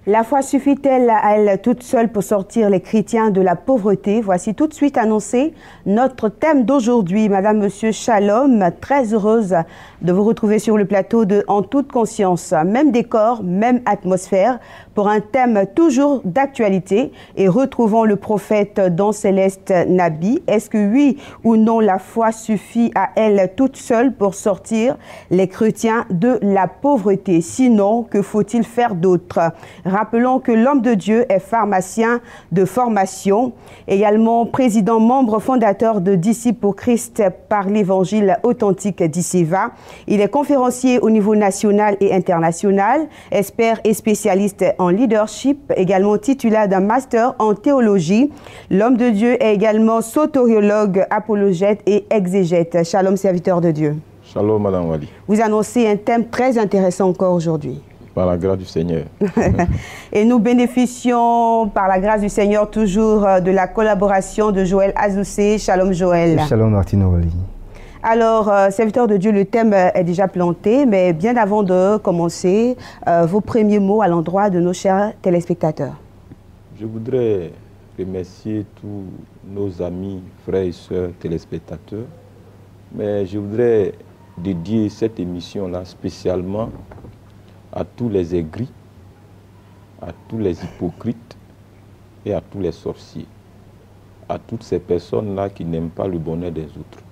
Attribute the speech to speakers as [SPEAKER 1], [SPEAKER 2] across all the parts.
[SPEAKER 1] La foi suffit-elle à elle toute seule pour sortir les chrétiens de la pauvreté? Voici tout de suite annoncé notre thème d'aujourd'hui. Madame, Monsieur, Shalom, très heureuse de vous retrouver sur le plateau de En toute conscience. Même décor, même atmosphère, pour un thème toujours d'actualité. Et retrouvons le prophète don Céleste Nabi. Est-ce que oui ou non la foi suffit à elle toute seule pour sortir les chrétiens de la pauvreté? Sinon, que faut-il faire d'autre? Rappelons que l'homme de Dieu est pharmacien de formation, également président membre fondateur de Disciples pour Christ par l'évangile authentique d'Iceva. Il est conférencier au niveau national et international, expert et spécialiste en leadership, également titulaire d'un master en théologie. L'homme de Dieu est également soteriologue, apologète et exégète. Shalom, serviteur de Dieu.
[SPEAKER 2] Shalom, Madame Wali.
[SPEAKER 1] Vous annoncez un thème très intéressant encore aujourd'hui.
[SPEAKER 2] Par la grâce du Seigneur.
[SPEAKER 1] Et nous bénéficions, par la grâce du Seigneur, toujours de la collaboration de Joël Azoussé. Shalom, Joël.
[SPEAKER 3] Shalom, Martine Wali.
[SPEAKER 1] Alors, serviteur de Dieu, le thème est déjà planté, mais bien avant de commencer, vos premiers mots à l'endroit de nos chers téléspectateurs.
[SPEAKER 2] Je voudrais remercier tous nos amis, frères et sœurs téléspectateurs, mais je voudrais dédier cette émission-là spécialement à tous les aigris, à tous les hypocrites et à tous les sorciers, à toutes ces personnes-là qui n'aiment pas le bonheur des autres.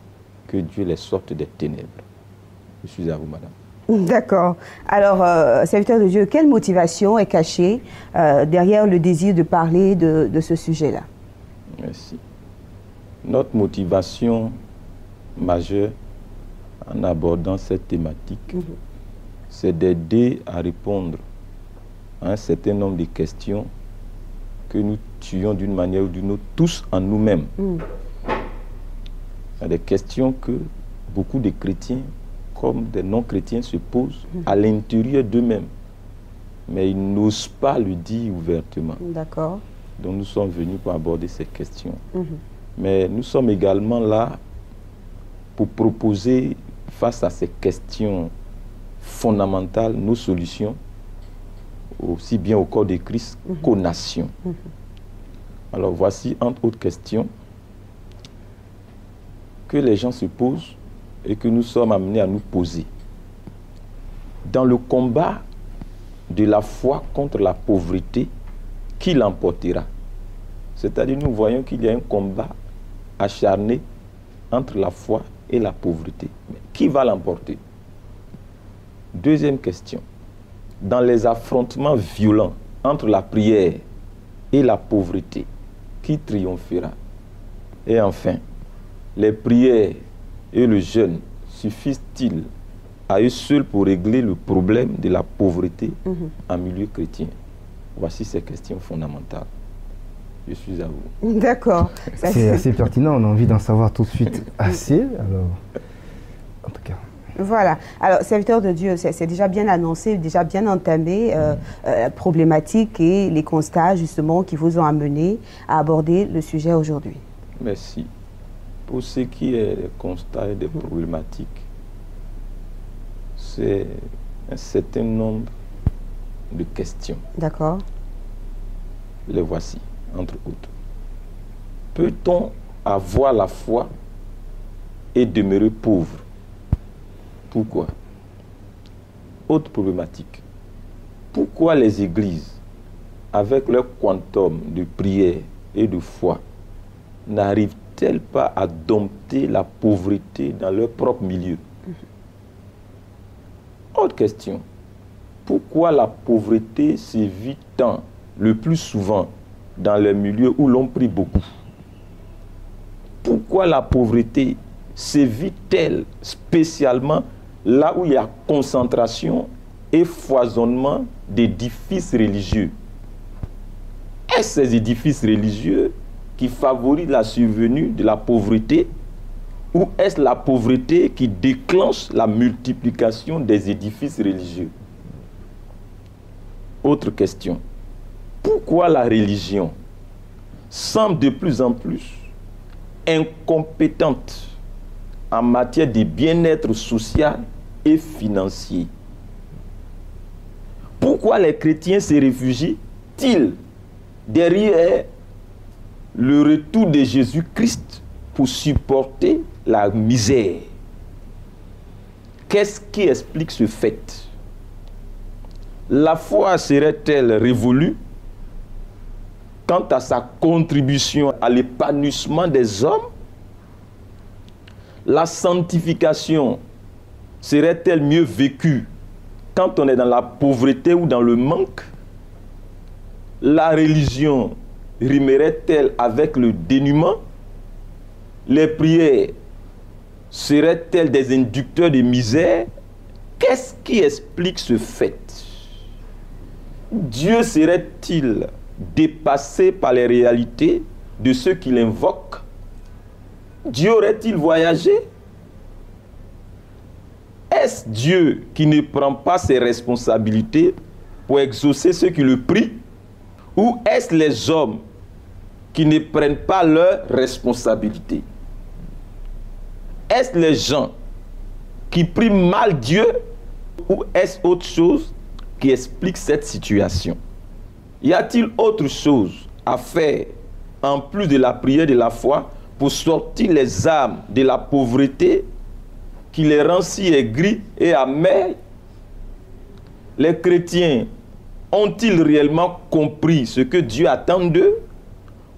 [SPEAKER 2] Que Dieu les sorte des ténèbres. Je suis à vous, madame.
[SPEAKER 1] D'accord. Alors, serviteur de Dieu, quelle motivation est cachée derrière le désir de parler de ce sujet-là?
[SPEAKER 2] Merci. Notre motivation majeure en abordant cette thématique, c'est d'aider à répondre à un certain nombre de questions que nous tuons d'une manière ou d'une autre, tous en nous-mêmes. Il y a des questions que beaucoup de chrétiens, comme des non-chrétiens, se posent à l'intérieur d'eux-mêmes. Mais ils n'osent pas le dire ouvertement.
[SPEAKER 1] D'accord.
[SPEAKER 2] Donc nous sommes venus pour aborder ces questions. Mais nous sommes également là pour proposer, face à ces questions fondamentales, nos solutions, aussi bien au corps de Christ qu'aux nations. Alors voici, entre autres questions, que les gens se posent et que nous sommes amenés à nous poser. Dans le combat de la foi contre la pauvreté, qui l'emportera? C'est-à-dire, nous voyons qu'il y a un combat acharné entre la foi et la pauvreté. Mais qui va l'emporter? Deuxième question. Dans les affrontements violents entre la prière et la pauvreté, qui triomphera? Et enfin, les prières et le jeûne suffisent-ils à eux seuls pour régler le problème de la pauvreté en milieu chrétien? Voici ces questions fondamentales. Je suis à vous.
[SPEAKER 1] D'accord.
[SPEAKER 3] C'est assez pertinent, on a envie d'en savoir tout de suite assez. Alors, en tout cas.
[SPEAKER 1] Voilà. Alors, serviteur de Dieu, c'est déjà bien annoncé, déjà bien entamé, la problématique et les constats, justement, qui vous ont amené à aborder le sujet aujourd'hui.
[SPEAKER 2] Merci. Pour ce qui est des constats et des problématiques, c'est un certain nombre de questions.
[SPEAKER 1] D'accord.
[SPEAKER 2] Les voici, entre autres. Peut-on avoir la foi et demeurer pauvre? Pourquoi? Autre problématique. Pourquoi les églises, avec leur quantum de prière et de foi, n'arrivent-elles pas à dompter la pauvreté dans leur propre milieu? Autre question. Pourquoi la pauvreté sévit tant, le plus souvent, dans les milieux où l'on prie beaucoup? Pourquoi la pauvreté sévit-elle spécialement là où il y a concentration et foisonnement d'édifices religieux? Est-ce ces édifices religieux qui favorisent la survenue de la pauvreté, ou est-ce la pauvreté qui déclenche la multiplication des édifices religieux? Autre question. Pourquoi la religion semble de plus en plus incompétente en matière de bien-être social et financier? Pourquoi les chrétiens se réfugient serait-il derrière le retour de Jésus-Christ pour supporter la misère? Qu'est-ce qui explique ce fait? La foi serait-elle révolue quant à sa contribution à l'épanouissement des hommes? La sanctification serait-elle mieux vécue quand on est dans la pauvreté ou dans le manque? La religion rimerait-elle avec le dénuement? Les prières seraient-elles des inducteurs de misère? Qu'est-ce qui explique ce fait? Dieu serait-il dépassé par les réalités de ceux qui l'invoquent? Dieu aurait-il voyagé? Est-ce Dieu qui ne prend pas ses responsabilités pour exaucer ceux qui le prient? Ou est-ce les hommes qui ne prennent pas leurs responsabilités? Est-ce les gens qui prient mal Dieu? Ou est-ce autre chose qui explique cette situation? Y a-t-il autre chose à faire en plus de la prière de la foi pour sortir les âmes de la pauvreté qui les rend si aigris et amers? Les chrétiens ont-ils réellement compris ce que Dieu attend d'eux?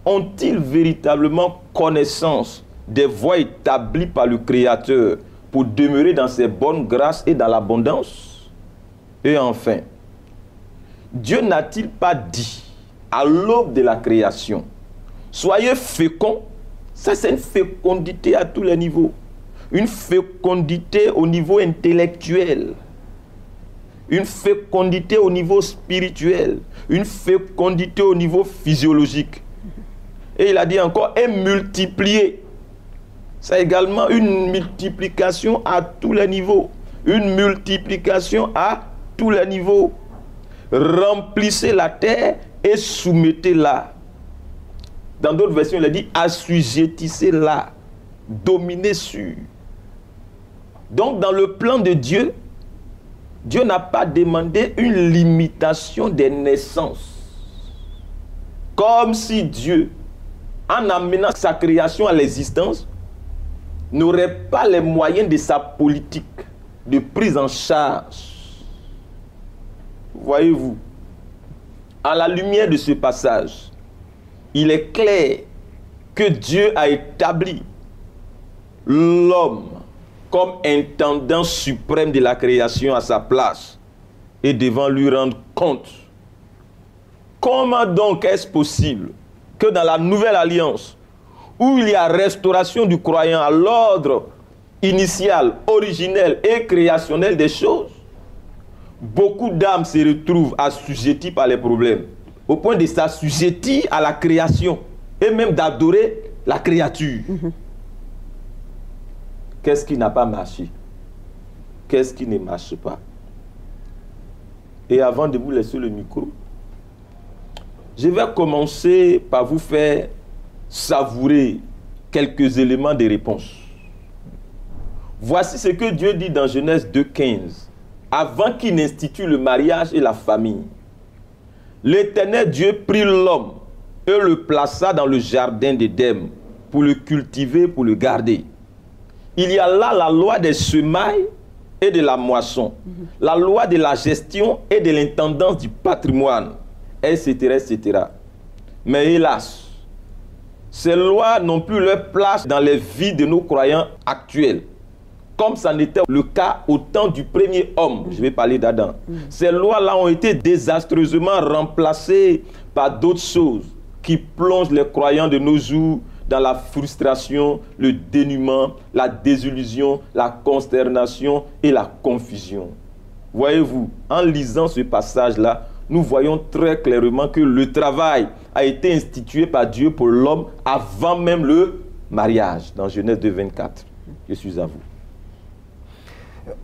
[SPEAKER 2] Ont-ils véritablement connaissance des voies établies par le Créateur pour demeurer dans ses bonnes grâces et dans l'abondance? Et enfin, Dieu n'a-t-il pas dit à l'aube de la création, soyez féconds? Ça, c'est une fécondité à tous les niveaux. Une fécondité au niveau intellectuel, une fécondité au niveau spirituel, une fécondité au niveau physiologique. Et il a dit encore, et multiplier. C'est également une multiplication à tous les niveaux. Une multiplication à tous les niveaux. Remplissez la terre et soumettez-la. Dans d'autres versions, il a dit, assujettissez-la. Dominez sur. Donc, dans le plan de Dieu, Dieu n'a pas demandé une limitation des naissances. Comme si Dieu, en amenant sa création à l'existence, n'aurait pas les moyens de sa politique de prise en charge. Voyez-vous, à la lumière de ce passage, il est clair que Dieu a établi l'homme comme intendant suprême de la création à sa place et devant lui rendre compte. Comment donc est-ce possible que dans la nouvelle alliance, où il y a restauration du croyant à l'ordre initial, originel et créationnel des choses, beaucoup d'âmes se retrouvent assujetties par les problèmes, au point de s'assujettir à la création et même d'adorer la créature. Qu'est-ce qui n'a pas marché? Qu'est-ce qui ne marche pas? Et avant de vous laisser le micro, je vais commencer par vous faire savourer quelques éléments de réponse. Voici ce que Dieu dit dans Genèse 2,15. Avant qu'il n'institue le mariage et la famille, l'Éternel Dieu prit l'homme et le plaça dans le jardin d'Éden pour le cultiver, pour le garder. Il y a là la loi des semailles et de la moisson, la loi de la gestion et de l'intendance du patrimoine, etc., etc. Mais hélas, ces lois n'ont plus leur place dans les vies de nos croyants actuels, comme ça n'était le cas au temps du premier homme. Je vais parler d'Adam. Ces lois-là ont été désastreusement remplacées par d'autres choses qui plongent les croyants de nos jours dans la frustration, le dénuement, la désillusion, la consternation et la confusion. Voyez-vous, en lisant ce passage-là, nous voyons très clairement que le travail a été institué par Dieu pour l'homme avant même le mariage, dans Genèse 2,24. Je suis à vous.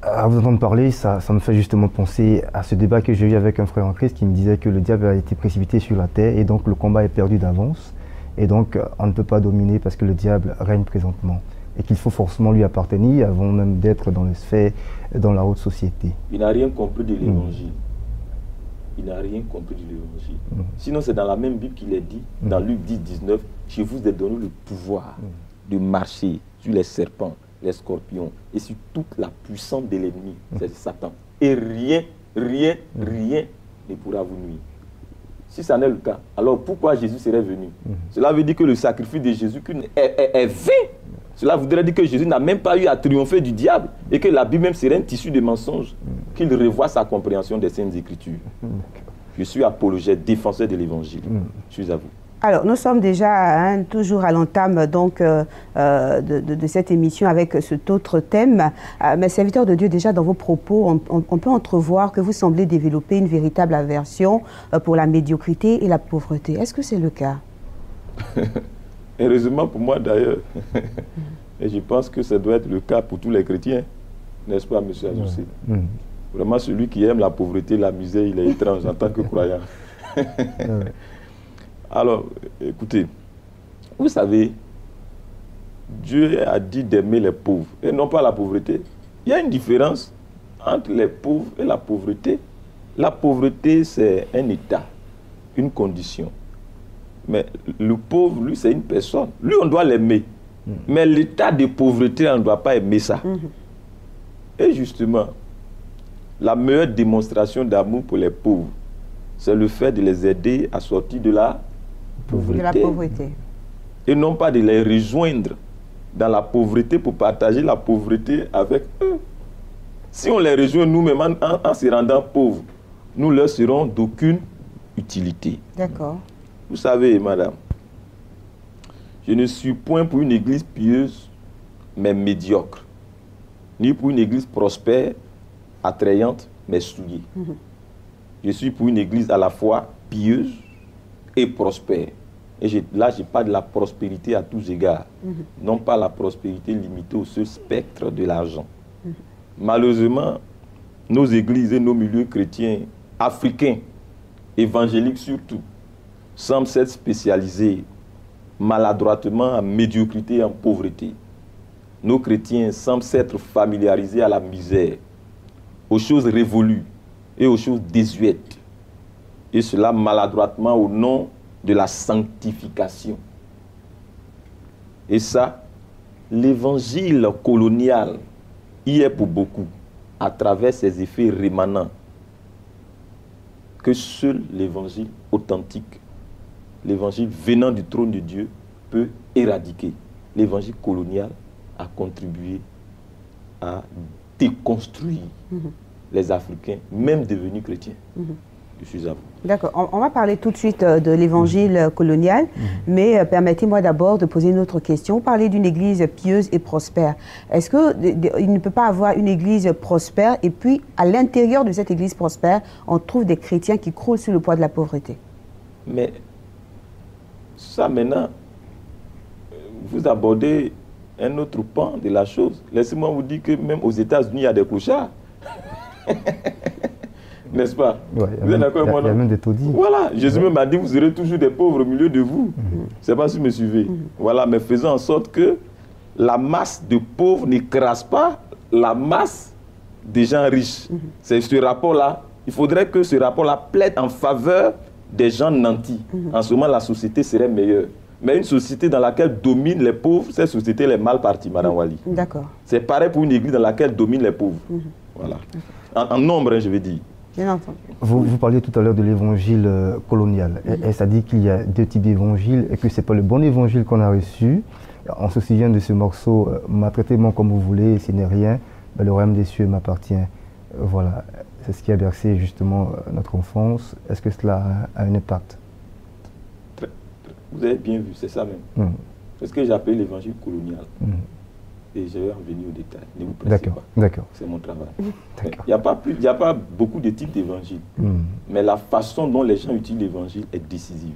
[SPEAKER 3] À vous entendre parler, ça me fait justement penser à ce débat que j'ai eu avec un frère en Christ qui me disait que le diable a été précipité sur la terre et donc le combat est perdu d'avance. Et donc, on ne peut pas dominer parce que le diable règne présentement. Et qu'il faut forcément lui appartenir avant même d'être dans les sphères, dans la haute société.
[SPEAKER 2] Il n'a rien compris de l'évangile. il n'a rien compris de l'évangile. Sinon, c'est dans la même Bible qu'il est dit, dans Luc 10, 19, je vous ai donné le pouvoir de marcher sur les serpents, les scorpions et sur toute la puissance de l'ennemi, c'est Satan. Et rien ne pourra vous nuire. Si ça n'est le cas, alors pourquoi Jésus serait venu? Cela veut dire que le sacrifice de Jésus est vain. Cela voudrait dire que Jésus n'a même pas eu à triompher du diable et que la Bible même serait un tissu de mensonges, qu'il revoie sa compréhension des Saintes Écritures. Je suis apologète, défenseur de l'Évangile. Je suis à vous.
[SPEAKER 1] Alors, nous sommes déjà toujours à l'entame donc de cette émission avec cet autre thème. Mais serviteurs de Dieu, déjà dans vos propos, on peut entrevoir que vous semblez développer une véritable aversion pour la médiocrité et la pauvreté. Est-ce que c'est le cas?
[SPEAKER 2] Heureusement pour moi d'ailleurs, et je pense que ça doit être le cas pour tous les chrétiens, n'est-ce pas, M. Adjoussé? Vraiment, celui qui aime la pauvreté, la misère, il est étrange en tant que croyant. Alors, écoutez, vous savez, Dieu a dit d'aimer les pauvres et non pas la pauvreté. Il y a une différence entre les pauvres et la pauvreté. La pauvreté, c'est un état, une condition. Mais le pauvre, lui, c'est une personne. Lui, on doit l'aimer. Mais l'état de pauvreté, on ne doit pas aimer ça. Et justement, la meilleure démonstration d'amour pour les pauvres, c'est le fait de les aider à sortir de la pauvreté. Et non pas de les rejoindre dans la pauvreté pour partager la pauvreté avec eux. Si on les rejoint nous-mêmes en se rendant pauvres, nous leur serons d'aucune utilité.
[SPEAKER 1] D'accord.
[SPEAKER 2] Vous savez, madame, je ne suis point pour une église pieuse, mais médiocre, ni pour une église prospère, attrayante, mais souillée. Je suis pour une église à la fois pieuse et prospère. Et là, je parle de la prospérité à tous égards, non pas la prospérité limitée au seul spectre de l'argent. Malheureusement, nos églises et nos milieux chrétiens, africains, évangéliques surtout, semblent s'être spécialisés maladroitement en médiocrité et en pauvreté. Nos chrétiens semblent s'être familiarisés à la misère, aux choses révolues et aux choses désuètes. Et cela maladroitement au nom de la sanctification. Et ça, l'évangile colonial y est pour beaucoup, à travers ses effets rémanents, que seul l'évangile authentique, l'évangile venant du trône de Dieu, peut éradiquer. L'évangile colonial a contribué à déconstruire les Africains, même devenus chrétiens. Je suis à vous.
[SPEAKER 1] D'accord. On va parler tout de suite de l'évangile colonial, mais permettez-moi d'abord de poser une autre question. Vous parlez d'une église pieuse et prospère. Est-ce qu'il ne peut pas avoir une église prospère et puis à l'intérieur de cette église prospère, on trouve des chrétiens qui croulent sous le poids de la pauvreté?
[SPEAKER 2] Mais ça maintenant, vous abordez un autre pan de la chose. Laissez-moi vous dire que même aux États-Unis, il y a des clochards. N'est-ce pas?
[SPEAKER 3] Ouais,
[SPEAKER 2] vous êtes d'accord avec moi?
[SPEAKER 3] Il y a même des taudis.
[SPEAKER 2] Voilà, Jésus m'a dit, vous aurez toujours des pauvres au milieu de vous. Je ne sais pas si vous me suivez. Voilà, mais faisons en sorte que la masse de pauvres n'écrase pas la masse des gens riches. C'est ce rapport-là. Il faudrait que ce rapport-là plaide en faveur des gens nantis. En ce moment, la société serait meilleure. Mais une société dans laquelle dominent les pauvres, cette société elle est mal partie, Madame Wali.
[SPEAKER 1] D'accord.
[SPEAKER 2] C'est pareil pour une église dans laquelle dominent les pauvres. Voilà. En nombre, hein, je vais dire.
[SPEAKER 1] Bien entendu.
[SPEAKER 3] Vous parliez tout à l'heure de l'évangile colonial. Et ça dit qu'il y a deux types d'évangiles et que ce n'est pas le bon évangile qu'on a reçu. On se souvient de ce morceau « Maltraitez-moi comme vous voulez, ce n'est rien, mais le royaume des cieux m'appartient ». Voilà, c'est ce qui a bercé justement notre enfance. Est-ce que cela a un impact?
[SPEAKER 2] Vous avez bien vu, c'est ça même. C'est ce que j'appelle l'évangile colonial. Et je vais en venir au détail. Ne vous pressez pas.
[SPEAKER 3] D'accord.
[SPEAKER 2] C'est mon travail. Il n'y a pas beaucoup de types d'évangiles. Mais la façon dont les gens utilisent l'évangile est décisive.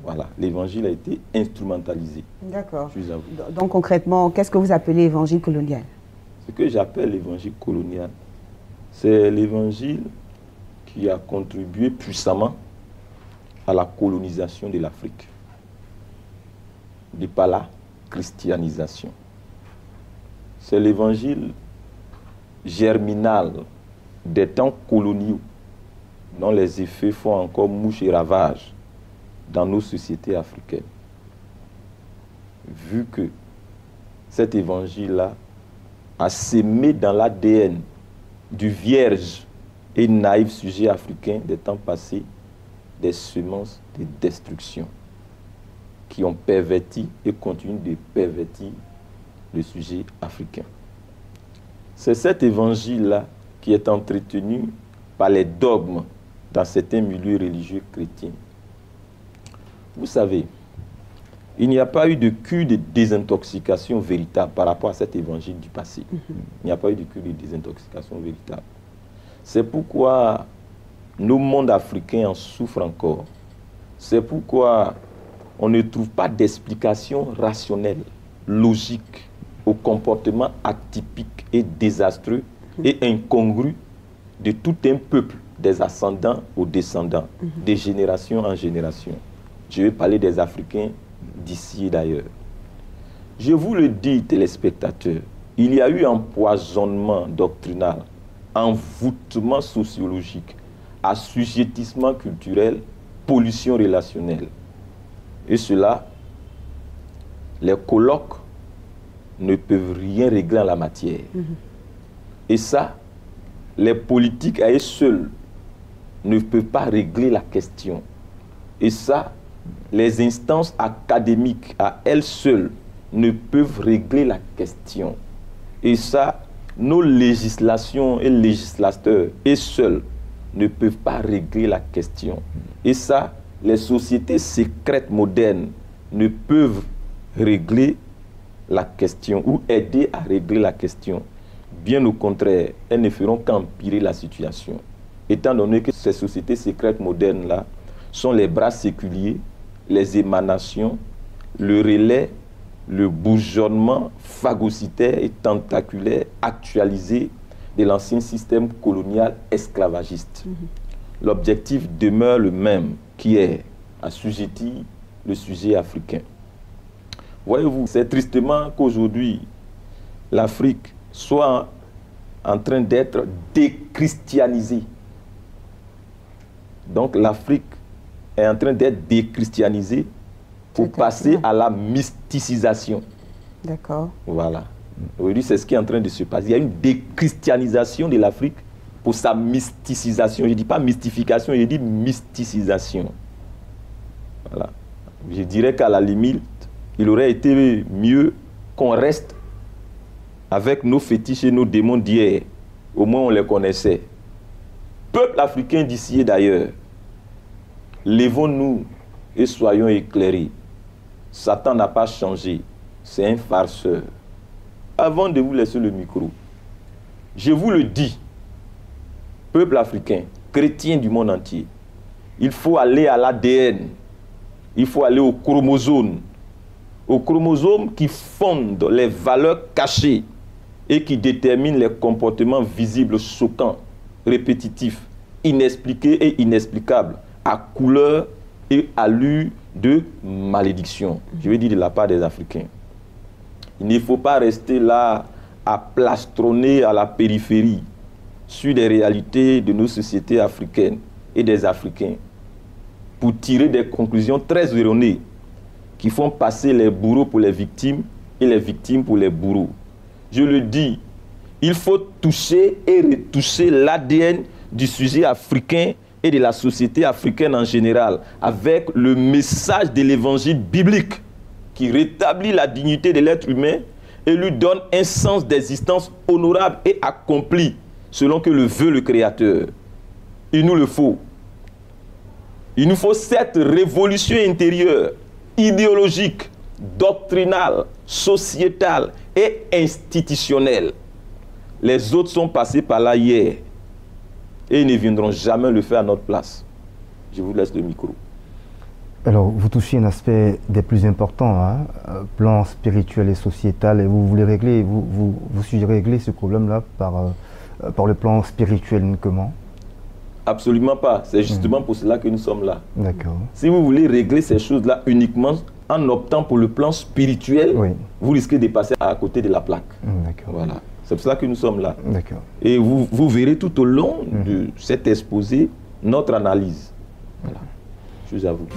[SPEAKER 2] Voilà. L'évangile a été instrumentalisé.
[SPEAKER 1] D'accord.
[SPEAKER 2] Je suis à vous.
[SPEAKER 1] Donc concrètement, qu'est-ce que vous appelez évangile colonial?
[SPEAKER 2] Ce que j'appelle l'évangile colonial, c'est l'évangile qui a contribué puissamment à la colonisation de l'Afrique. De par la christianisation. C'est l'évangile germinal des temps coloniaux dont les effets font encore mouche et ravage dans nos sociétés africaines. Vu que cet évangile-là a sémé dans l'ADN du vierge et naïf sujet africain des temps passés des semences de destruction qui ont perverti et continuent de pervertir le sujet africain. C'est cet évangile-là qui est entretenu par les dogmes dans certains milieux religieux chrétiens. Vous savez, il n'y a pas eu de cure de désintoxication véritable par rapport à cet évangile du passé. Il n'y a pas eu de cure de désintoxication véritable. C'est pourquoi nos mondes africains en souffrent encore. C'est pourquoi on ne trouve pas d'explication rationnelle, logique, au comportement atypique et désastreux et incongru de tout un peuple, des ascendants aux descendants, de génération en génération. Je vais parler des Africains d'ici et d'ailleurs. Je vous le dis, téléspectateurs, il y a eu empoisonnement doctrinal, envoûtement sociologique, assujettissement culturel, pollution relationnelle. Et cela, les colloques ne peuvent rien régler en la matière. Et ça, les politiques à eux seuls ne peuvent pas régler la question. Et ça, les instances académiques à elles seules ne peuvent régler la question. Et ça, nos législations et législateurs et seuls ne peuvent pas régler la question. Et ça, les sociétés secrètes modernes ne peuvent régler la question ou aider à régler la question. Bien au contraire, elles ne feront qu'empirer la situation. Étant donné que ces sociétés secrètes modernes-là sont les bras séculiers, les émanations, le relais, le bourgeonnement phagocytaire et tentaculaire actualisé de l'ancien système colonial esclavagiste. L'objectif demeure le même, qui est assujettir le sujet africain. Voyez-vous, c'est tristement qu'aujourd'hui, l'Afrique soit en train d'être déchristianisée. Donc l'Afrique est en train d'être déchristianisée pour passer à la mysticisation.
[SPEAKER 1] D'accord.
[SPEAKER 2] Voilà. Aujourd'hui, c'est ce qui est en train de se passer. Il y a une déchristianisation de l'Afrique pour sa mysticisation. Je ne dis pas mystification, je dis mysticisation. Voilà. Je dirais qu'à la limite, il aurait été mieux qu'on reste avec nos fétiches et nos démons d'hier. Au moins, on les connaissait. Peuple africain d'ici et d'ailleurs, lèvons-nous et soyons éclairés. Satan n'a pas changé. C'est un farceur. Avant de vous laisser le micro, je vous le dis, peuple africain, chrétien du monde entier, il faut aller à l'ADN, il faut aller aux chromosomes qui fondent les valeurs cachées et qui déterminent les comportements visibles, choquants, répétitifs, inexpliqués et inexplicables, à couleur et allure de malédiction. Je veux dire de la part des Africains. Il ne faut pas rester là à plastronner à la périphérie sur les réalités de nos sociétés africaines et des Africains pour tirer des conclusions très erronées qui font passer les bourreaux pour les victimes et les victimes pour les bourreaux. Je le dis, il faut toucher et retoucher l'ADN du sujet africain et de la société africaine en général avec le message de l'évangile biblique qui rétablit la dignité de l'être humain et lui donne un sens d'existence honorable et accompli selon que le veut le Créateur. Il nous le faut. Il nous faut cette révolution intérieure, idéologique, doctrinale, sociétale et institutionnelle. Les autres sont passés par là hier et ils ne viendront jamais le faire à notre place. Je vous laisse le micro.
[SPEAKER 3] Alors, vous touchez un aspect des plus importants, plan spirituel et sociétal, et vous voulez régler, vous suggérez régler ce problème-là par le plan spirituel uniquement?
[SPEAKER 2] Absolument pas. C'est justement pour cela que nous sommes là.
[SPEAKER 3] D'accord.
[SPEAKER 2] Si vous voulez régler ces choses-là uniquement en optant pour le plan spirituel,
[SPEAKER 3] oui,
[SPEAKER 2] vous risquez de passer à côté de la plaque.
[SPEAKER 3] D'accord.
[SPEAKER 2] Voilà. C'est pour cela que nous sommes là.
[SPEAKER 3] D'accord.
[SPEAKER 2] Et vous verrez tout au long de cet exposé notre analyse. Voilà.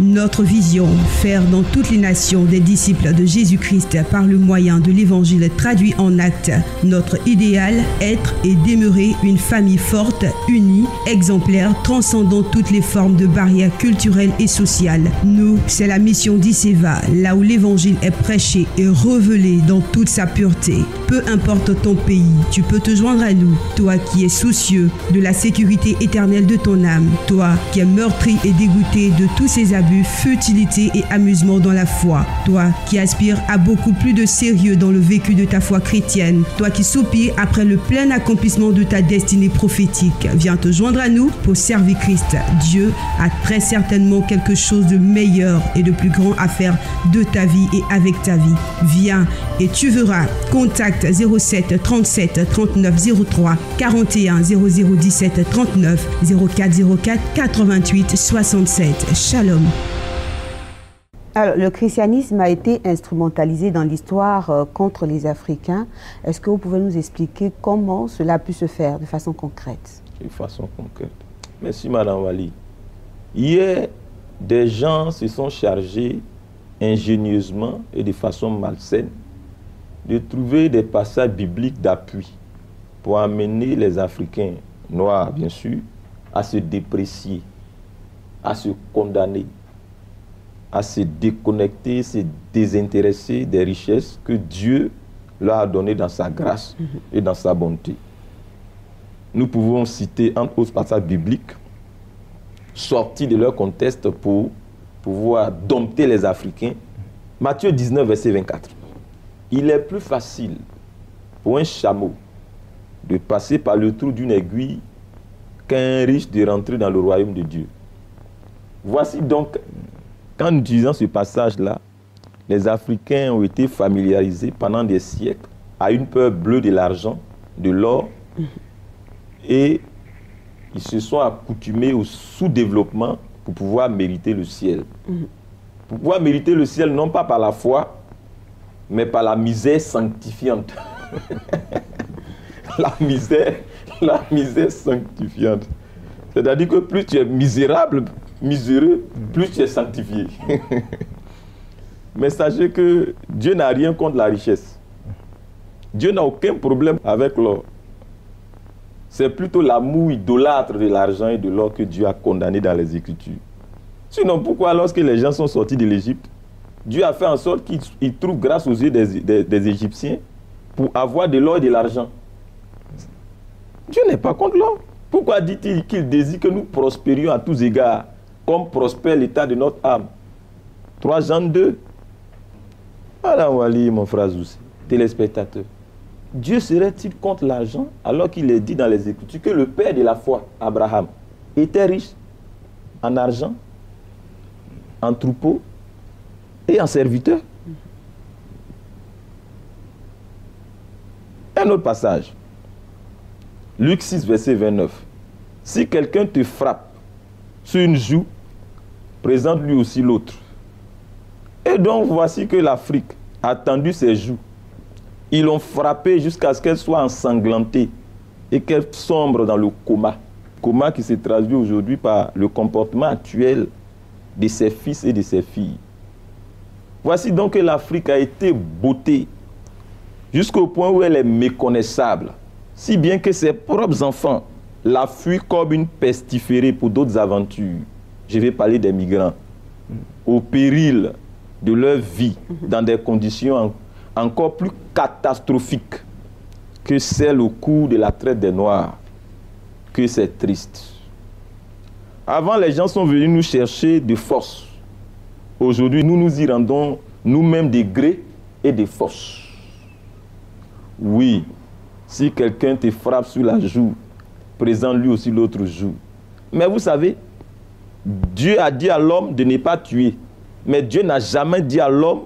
[SPEAKER 1] Notre vision, faire dans toutes les nations des disciples de Jésus-Christ par le moyen de l'évangile traduit en actes. Notre idéal, être et demeurer une famille forte, unie, exemplaire, transcendant toutes les formes de barrières culturelles et sociales. Nous, c'est la mission d'Iceva, là où l'évangile est prêché et révélé dans toute sa pureté. Peu importe ton pays, tu peux te joindre à nous. Toi qui es soucieux de la sécurité éternelle de ton âme, toi qui es meurtri et dégoûté de tous ces abus, futilités et amusements dans la foi. Toi qui aspires à beaucoup plus de sérieux dans le vécu de ta foi chrétienne. Toi qui soupires après le plein accomplissement de ta destinée prophétique. Viens te joindre à nous pour servir Christ. Dieu a très certainement quelque chose de meilleur et de plus grand à faire de ta vie et avec ta vie. Viens et tu verras. Contact 07 37 39 03 41 0017 39 04 04 88 67. Shalom. Alors, le christianisme a été instrumentalisé dans l'histoire contre les Africains. Est-ce que vous pouvez nous expliquer comment cela a pu se faire de façon concrète?
[SPEAKER 2] De façon concrète. Merci, Madame Wali. Hier, des gens se sont chargés ingénieusement et de façon malsaine de trouver des passages bibliques d'appui pour amener les Africains noirs, bien sûr, à se déprécier, à se condamner, à se déconnecter, se désintéresser des richesses que Dieu leur a données dans sa grâce et dans sa bonté. Nous pouvons citer entre autres passages bibliques sortis de leur contexte pour pouvoir dompter les Africains. Matthieu 19, verset 24. Il est plus facile pour un chameau de passer par le trou d'une aiguille qu'un riche de rentrer dans le royaume de Dieu. Voici donc, qu'en utilisant ce passage-là, les Africains ont été familiarisés pendant des siècles à une peur bleue de l'argent, de l'or, et ils se sont accoutumés au sous-développement pour pouvoir mériter le ciel. Pour pouvoir mériter le ciel, non pas par la foi, mais par la misère sanctifiante. la misère sanctifiante. C'est-à-dire que plus tu es misérable, miséreux, plus tu es sanctifié. Mais sachez que Dieu n'a rien contre la richesse. Dieu n'a aucun problème avec l'or. C'est plutôt l'amour idolâtre de l'argent et de l'or que Dieu a condamné dans les Écritures. Sinon, pourquoi lorsque les gens sont sortis de l'Égypte, Dieu a fait en sorte qu'ils trouvent grâce aux yeux des Égyptiens pour avoir de l'or et de l'argent? Dieu n'est pas contre l'or. Pourquoi dit-il qu'il désire que nous prospérions à tous égards, comme prospère l'état de notre âme? 3 Jean 2. Voilà, Wali, mon frère Zoussi, téléspectateur. Dieu serait-il contre l'argent alors qu'il est dit dans les Écritures que le père de la foi, Abraham, était riche en argent, en troupeaux et en serviteurs? Un autre passage. Luc 6, verset 29. Si quelqu'un te frappe sur une joue, présente lui aussi l'autre. Et donc voici que l'Afrique a tendu ses joues. Ils l'ont frappée jusqu'à ce qu'elle soit ensanglantée et qu'elle sombre dans le coma. Coma qui se traduit aujourd'hui par le comportement actuel de ses fils et de ses filles. Voici donc que l'Afrique a été bottée jusqu'au point où elle est méconnaissable. Si bien que ses propres enfants la fuient comme une pestiférée pour d'autres aventures. Je vais parler des migrants. Au péril de leur vie, dans des conditions encore plus catastrophiques que celles au cours de la traite des Noirs. Que c'est triste. Avant, les gens sont venus nous chercher de force. Aujourd'hui, nous nous y rendons nous-mêmes de gré et de force. Oui, si quelqu'un te frappe sur la joue, présente lui aussi l'autre joue. Mais vous savez, Dieu a dit à l'homme de ne pas tuer. Mais Dieu n'a jamais dit à l'homme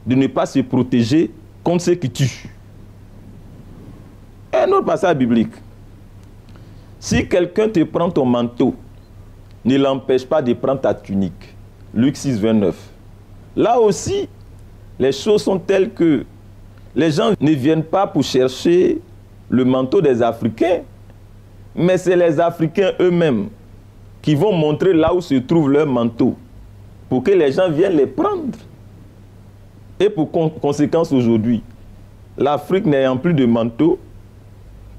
[SPEAKER 2] de ne pas se protéger contre ceux qui tuent. Un autre passage biblique. Si quelqu'un te prend ton manteau, ne l'empêche pas de prendre ta tunique. Luc 6, 29. Là aussi, les choses sont telles que les gens ne viennent pas pour chercher le manteau des Africains, mais c'est les Africains eux-mêmes qui vont montrer là où se trouve leur manteau pour que les gens viennent les prendre. Et pour conséquence aujourd'hui, l'Afrique n'ayant plus de manteau,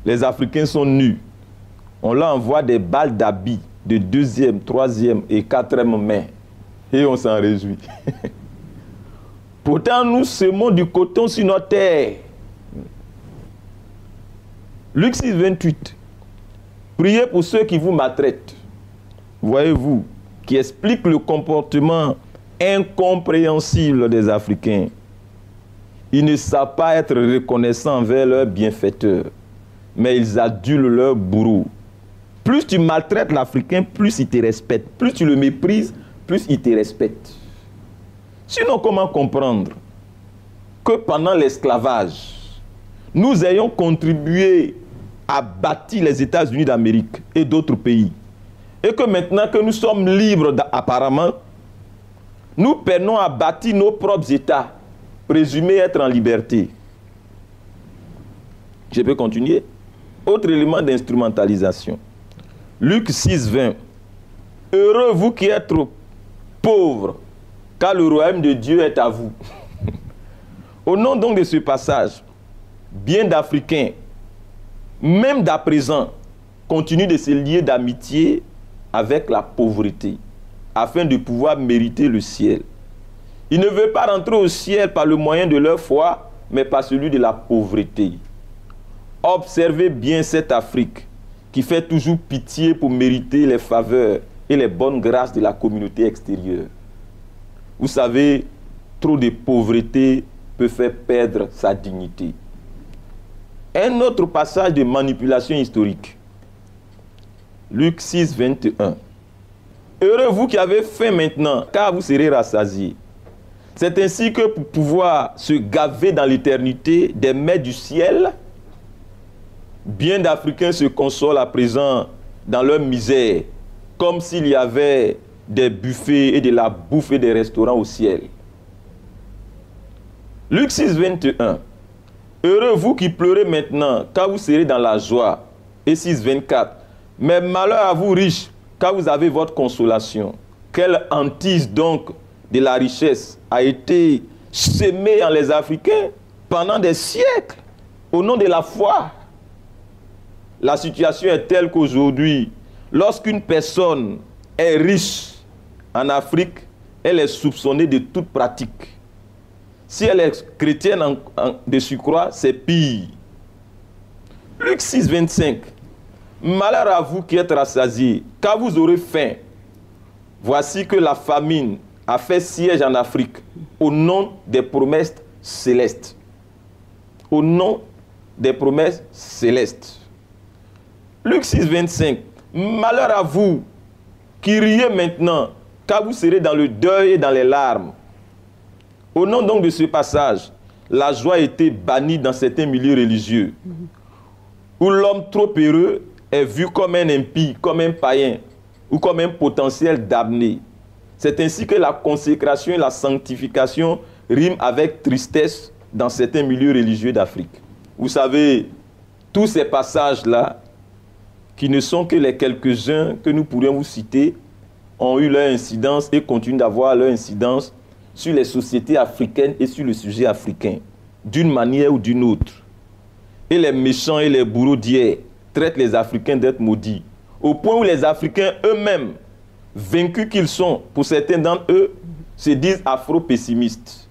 [SPEAKER 2] les Africains sont nus. On leur envoie des balles d'habits de 2e, 3e et 4e main. Et on s'en réjouit. Pourtant, nous semons du coton sur notre terre. Luc 6, 28. Priez pour ceux qui vous maltraitent. Voyez-vous, qui explique le comportement incompréhensible des Africains. Ils ne savent pas être reconnaissants envers leurs bienfaiteurs, mais ils adulent leurs bourreaux. Plus tu maltraites l'Africain, plus il te respecte. Plus tu le méprises, plus il te respecte. Sinon, comment comprendre que pendant l'esclavage, nous ayons contribué à bâtir les États-Unis d'Amérique et d'autres pays, et que maintenant que nous sommes libres apparemment, nous peinons à bâtir nos propres États, présumés être en liberté. Je peux continuer? Autre élément d'instrumentalisation. Luc 6, 20. Heureux vous qui êtes pauvres, car le royaume de Dieu est à vous. Au nom donc de ce passage, bien d'Africains, même d'à présent, continuent de se lier d'amitié avec la pauvreté, afin de pouvoir mériter le ciel. Ils ne veulent pas rentrer au ciel par le moyen de leur foi, mais par celui de la pauvreté. Observez bien cette Afrique qui fait toujours pitié pour mériter les faveurs et les bonnes grâces de la communauté extérieure. Vous savez, trop de pauvreté peut faire perdre sa dignité. Un autre passage de manipulation historique. Luc 6, 21. Heureux vous qui avez faim maintenant, car vous serez rassasiés. C'est ainsi que pour pouvoir se gaver dans l'éternité des mets du ciel, bien d'Africains se consolent à présent dans leur misère, comme s'il y avait des buffets et de la bouffe et des restaurants au ciel. Luc 6, 21. Heureux vous qui pleurez maintenant, car vous serez dans la joie. Et 6, 24. Mais malheur à vous riches, car vous avez votre consolation. Quelle hantise donc de la richesse a été semée en les Africains pendant des siècles, au nom de la foi. La situation est telle qu'aujourd'hui, lorsqu'une personne est riche en Afrique, elle est soupçonnée de toute pratique. Si elle est chrétienne de surcroît, c'est pire. Luc 6, 25. Malheur à vous qui êtes rassasiés, car vous aurez faim. Voici que la famine a fait siège en Afrique au nom des promesses célestes. Au nom des promesses célestes. Luc 6, 25. Malheur à vous qui riez maintenant, car vous serez dans le deuil et dans les larmes. Au nom donc de ce passage, la joie a été bannie dans certains milieux religieux, où l'homme trop heureux est vu comme un impie, comme un païen, ou comme un potentiel damné. C'est ainsi que la consécration et la sanctification riment avec tristesse dans certains milieux religieux d'Afrique. Vous savez, tous ces passages-là, qui ne sont que les quelques-uns que nous pourrions vous citer, ont eu leur incidence et continuent d'avoir leur incidence sur les sociétés africaines et sur le sujet africain, d'une manière ou d'une autre. Et les méchants et les bourreaux d'hier traitent les Africains d'être maudits, au point où les Africains eux-mêmes, vaincus qu'ils sont, pour certains d'entre eux, se disent afro-pessimistes.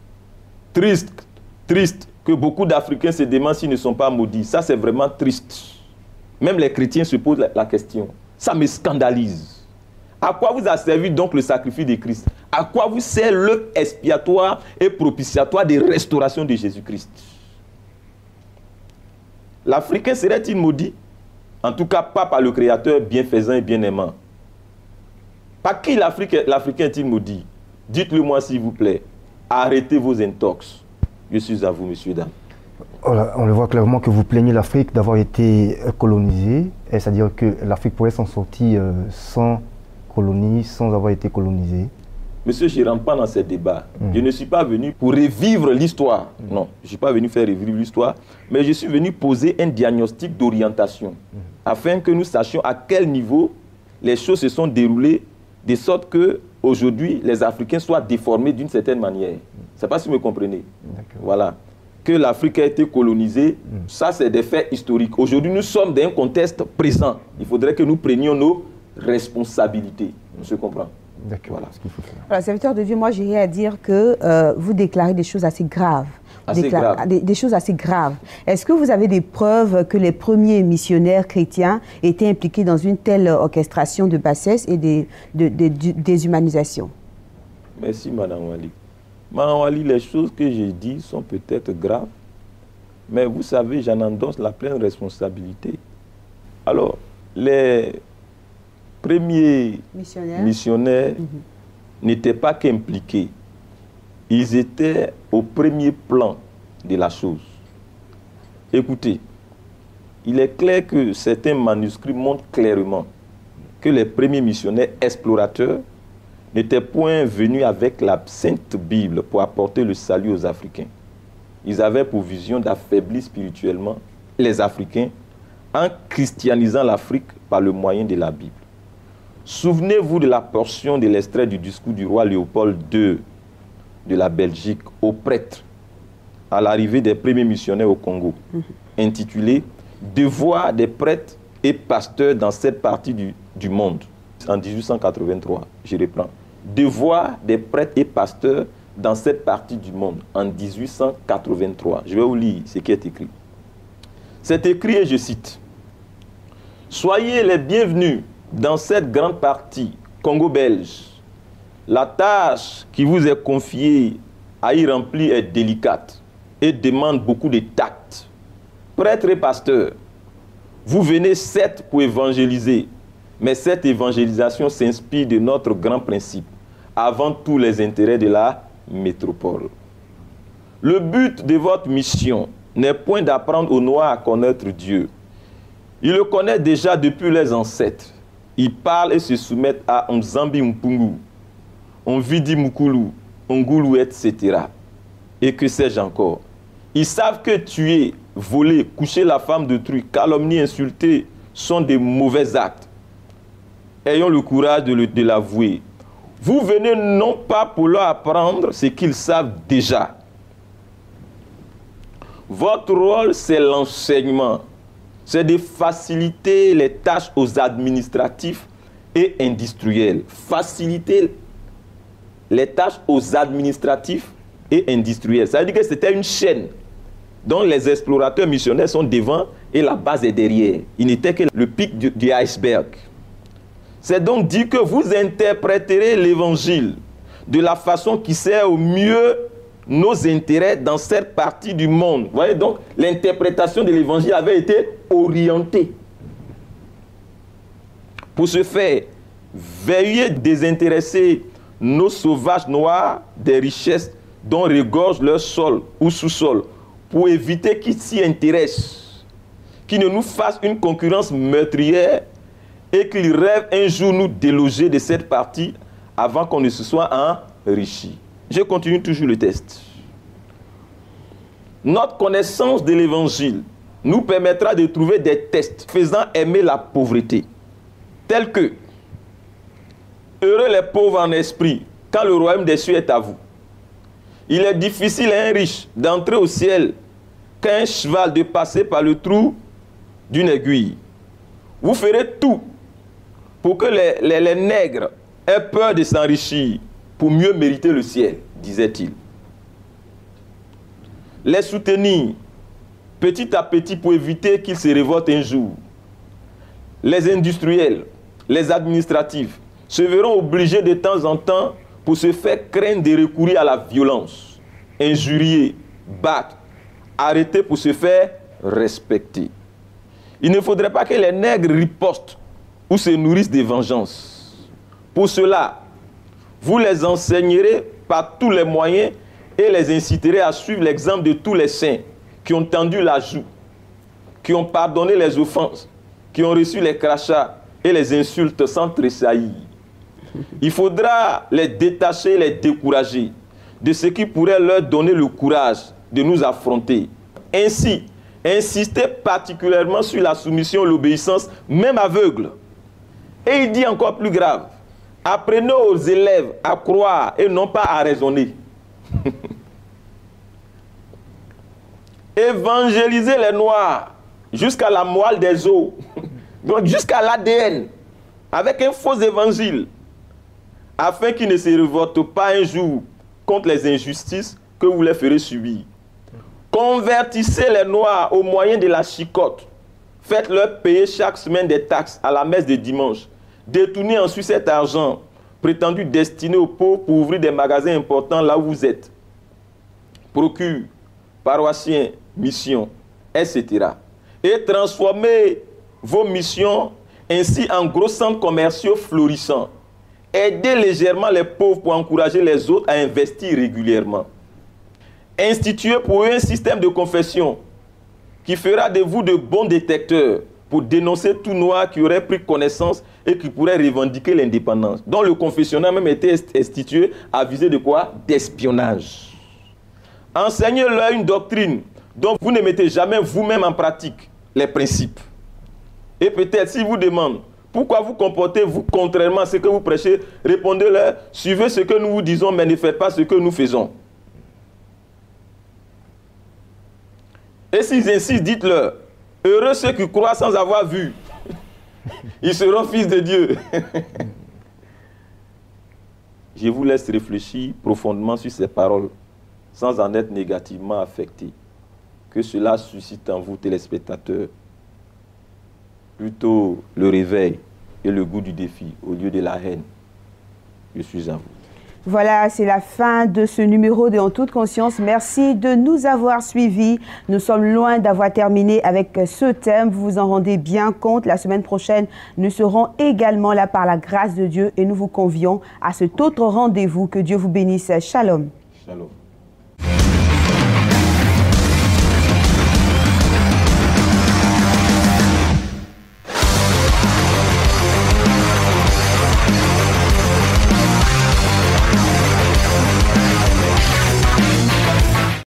[SPEAKER 2] Triste que beaucoup d'Africains se demandent s'ils ne sont pas maudits. Ça, c'est vraiment triste. Même les chrétiens se posent la question. Ça me scandalise. À quoi vous a servi donc le sacrifice de Christ? À quoi vous sert l'œuvre expiatoire et propitiatoire de restauration de Jésus-Christ? L'Africain serait-il maudit? En tout cas, pas par le Créateur bienfaisant et bien-aimant. Par qui l'Africain est-il maudit? Dites-le moi s'il vous plaît. Arrêtez vos intox. Je suis à vous, messieurs, dames.
[SPEAKER 3] Voilà, on le voit clairement que vous plaignez l'Afrique d'avoir été colonisée, c'est-à-dire que l'Afrique pourrait s'en sortir sans colonie, sans avoir été colonisée.
[SPEAKER 2] Monsieur, je ne rentre pas dans ces débats. Je ne suis pas venu pour revivre l'histoire. Non, je ne suis pas venu faire revivre l'histoire, mais je suis venu poser un diagnostic d'orientation, afin que nous sachions à quel niveau les choses se sont déroulées de sorte que aujourd'hui les Africains soient déformés d'une certaine manière. Je ne sais pas si vous me comprenez. Voilà. Que l'Afrique a été colonisée, ça c'est des faits historiques. Aujourd'hui, nous sommes dans un contexte présent. Il faudrait que nous prenions nos responsabilités. On se comprend.
[SPEAKER 3] D'accord.
[SPEAKER 2] Voilà
[SPEAKER 3] ce qu'il faut faire.
[SPEAKER 1] Alors, serviteur de Dieu, moi j'irais à dire que vous déclarez des choses assez graves. Des choses assez graves. Est-ce que vous avez des preuves que les premiers missionnaires chrétiens étaient impliqués dans une telle orchestration de bassesse et de déshumanisation?
[SPEAKER 2] Merci, Madame Wali. Madame Wali, les choses que j'ai dites sont peut-être graves, mais vous savez, j'en endosse la pleine responsabilité. Alors, les premiers missionnaires n'étaient pas qu'impliqués. Ils étaient au premier plan de la chose. Écoutez, il est clair que certains manuscrits montrent clairement que les premiers missionnaires explorateurs n'étaient point venus avec la Sainte Bible pour apporter le salut aux Africains. Ils avaient pour vision d'affaiblir spirituellement les Africains en christianisant l'Afrique par le moyen de la Bible. Souvenez-vous de la portion de l'extrait du discours du roi Léopold II de la Belgique aux prêtres à l'arrivée des premiers missionnaires au Congo, intitulé « Devoir des prêtres et pasteurs dans cette partie du monde » en 1883. Je reprends. « Devoir des prêtres et pasteurs dans cette partie du monde » en 1883. Je vais vous lire ce qui est écrit. C'est écrit et je cite « Soyez les bienvenus dans cette grande partie Congo-belge. La tâche qui vous est confiée à y remplir est délicate et demande beaucoup de tact. Prêtres et pasteurs, vous venez certes pour évangéliser, mais cette évangélisation s'inspire de notre grand principe, avant tous les intérêts de la métropole. Le but de votre mission n'est point d'apprendre aux Noirs à connaître Dieu. Ils le connaissent déjà depuis les ancêtres. Ils parlent et se soumettent à Nzambi Mpungu, Onvidi Mukulu, Ongulu, etc. Et que sais-je encore. Ils savent que tuer, voler, coucher la femme d'autrui, calomnier, insulter sont des mauvais actes. Ayons le courage de l'avouer. Vous venez non pas pour leur apprendre ce qu'ils savent déjà. Votre rôle, c'est l'enseignement. C'est de faciliter les tâches aux administratifs et industriels. Faciliter les tâches aux administratifs et industriels. Ça veut dire que c'était une chaîne dont les explorateurs missionnaires sont devant et la base est derrière. Il n'était que le pic du iceberg. C'est donc dit que vous interpréterez l'évangile de la façon qui sert au mieux nos intérêts dans cette partie du monde. Vous voyez donc, l'interprétation de l'évangile avait été orientée. Pour ce faire, veuillez désintéresser nos sauvages noirs des richesses dont regorge leur sol ou sous-sol, pour éviter qu'ils s'y intéressent, qu'ils ne nous fassent une concurrence meurtrière et qu'ils rêvent un jour nous déloger de cette partie avant qu'on ne se soit enrichi. Je continue toujours le texte. Notre connaissance de l'évangile nous permettra de trouver des tests faisant aimer la pauvreté, tels que heureux les pauvres en esprit, quand le royaume des cieux est à vous. Il est difficile à un riche d'entrer au ciel qu'à un cheval de passer par le trou d'une aiguille. Vous ferez tout pour que les nègres aient peur de s'enrichir pour mieux mériter le ciel, disait-il. Les soutenir petit à petit pour éviter qu'ils se révoltent un jour. Les industriels, les administratifs se verront obligés de temps en temps pour se faire craindre de recourir à la violence, injurier, battre, arrêter pour se faire respecter. Il ne faudrait pas que les nègres ripostent ou se nourrissent de vengeance. Pour cela, vous les enseignerez par tous les moyens et les inciterez à suivre l'exemple de tous les saints qui ont tendu la joue, qui ont pardonné les offenses, qui ont reçu les crachats et les insultes sans tressaillir. Il faudra les détacher, les décourager de ce qui pourrait leur donner le courage de nous affronter. Ainsi, insistez particulièrement sur la soumission et l'obéissance, même aveugle, Et il dit encore plus grave, apprenez aux élèves à croire et non pas à raisonner. Évangélisez les Noirs jusqu'à la moelle des os, donc jusqu'à l'ADN, avec un faux évangile, afin qu'ils ne se révoltent pas un jour contre les injustices que vous les ferez subir. Convertissez les Noirs au moyen de la chicotte. Faites-leur payer chaque semaine des taxes à la messe de dimanche. Détournez ensuite cet argent prétendu destiné aux pauvres pour ouvrir des magasins importants là où vous êtes. Procure, paroissiens, missions, etc. Et transformez vos missions ainsi en gros centres commerciaux florissants. Aidez légèrement les pauvres pour encourager les autres à investir régulièrement. Instituez pour eux un système de confession qui fera de vous de bons détecteurs pour dénoncer tout noir qui aurait pris connaissance et qui pourrait revendiquer l'indépendance. Donc le confessionnal même été institué à viser de quoi? D'espionnage. Enseignez-leur une doctrine dont vous ne mettez jamais vous-même en pratique les principes. Et peut-être s'ils vous demandent pourquoi vous comportez-vous contrairement à ce que vous prêchez, répondez-leur, suivez ce que nous vous disons, mais ne faites pas ce que nous faisons. Et s'ils insistent, dites-leur, heureux ceux qui croient sans avoir vu. Ils seront fils de Dieu. Je vous laisse réfléchir profondément sur ces paroles, sans en être négativement affecté. Que cela suscite en vous, téléspectateurs, plutôt le réveil et le goût du défi au lieu de la haine. Je suis à vous.
[SPEAKER 1] Voilà, c'est la fin de ce numéro de En toute conscience. Merci de nous avoir suivis. Nous sommes loin d'avoir terminé avec ce thème. Vous vous en rendez bien compte. La semaine prochaine, nous serons également là par la grâce de Dieu et nous vous convions à cet autre rendez-vous. Que Dieu vous bénisse. Shalom.
[SPEAKER 2] Shalom.